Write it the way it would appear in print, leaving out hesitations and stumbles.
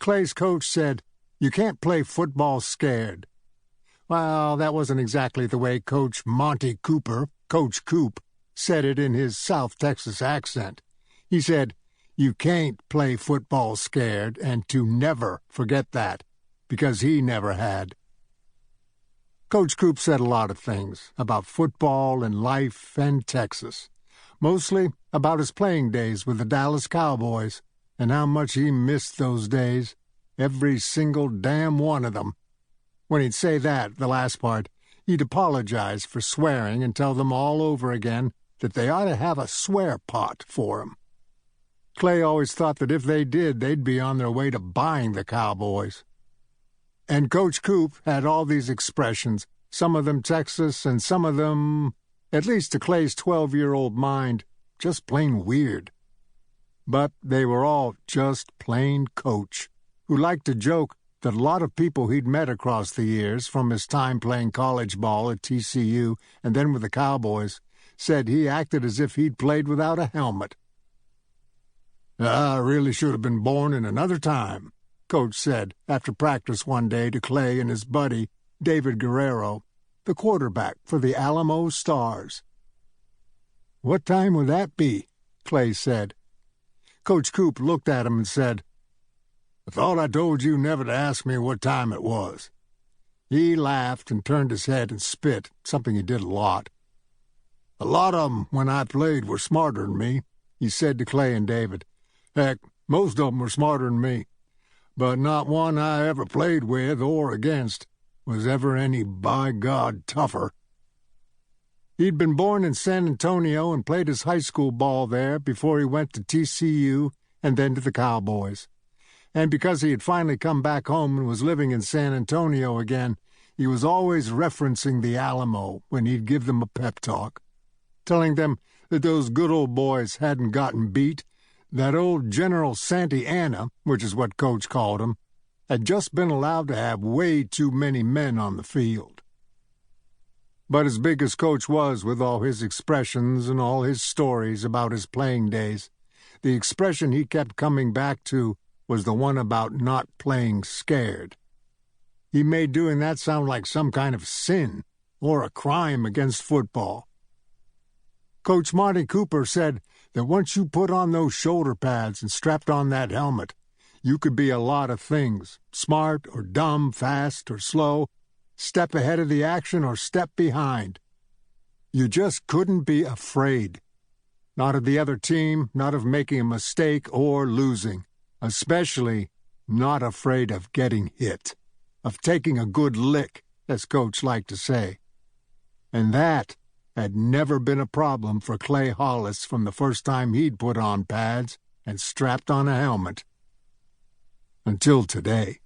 Clay's coach said, "You can't play football scared." Well, that wasn't exactly the way Coach Monty Cooper, Coach Coop, said it in his South Texas accent. He said, "You can't play football scared, and to never forget that, because he never had." Coach Coop said a lot of things about football and life and Texas, mostly about his playing days with the Dallas Cowboys and how much he missed those days, every single damn one of them. When he'd say that, the last part, he'd apologize for swearing and tell them all over again that they ought to have a swear pot for him. Clay always thought that if they did, they'd be on their way to buying the Cowboys. And Coach Coop had all these expressions, some of them Texas and some of them, at least to Clay's 12-year-old mind, just plain weird. But they were all just plain Coach, who liked to joke that a lot of people he'd met across the years from his time playing college ball at TCU and then with the Cowboys said he acted as if he'd played without a helmet. "I really should have been born in another time," Coach said after practice one day to Clay and his buddy, David Guerrero, the quarterback for the Alamo Stars. "What time would that be?" Clay said. Coach Coop looked at him and said, "I thought I told you never to ask me what time it was." He laughed and turned his head and spit, something he did a lot. "A lot of 'em, when I played, were smarter than me," he said to Clay and David. "Heck, most of 'em were smarter than me. But not one I ever played with or against was ever any by God tougher." He'd been born in San Antonio and played his high school ball there before he went to TCU and then to the Cowboys. And because he had finally come back home and was living in San Antonio again, he was always referencing the Alamo when he'd give them a pep talk, telling them that those good old boys hadn't gotten beat, that old General Santa Anna, which is what Coach called him, had just been allowed to have way too many men on the field. But as big as Coach was with all his expressions and all his stories about his playing days, the expression he kept coming back to was the one about not playing scared. He made doing that sound like some kind of sin or a crime against football. Coach Monty Cooper said that once you put on those shoulder pads and strapped on that helmet, you could be a lot of things, smart or dumb, fast or slow, step ahead of the action or step behind. You just couldn't be afraid. Not of the other team, not of making a mistake or losing. Especially not afraid of getting hit, of taking a good lick, as Coach liked to say. And that had never been a problem for Clay Hollis from the first time he'd put on pads and strapped on a helmet. Until today.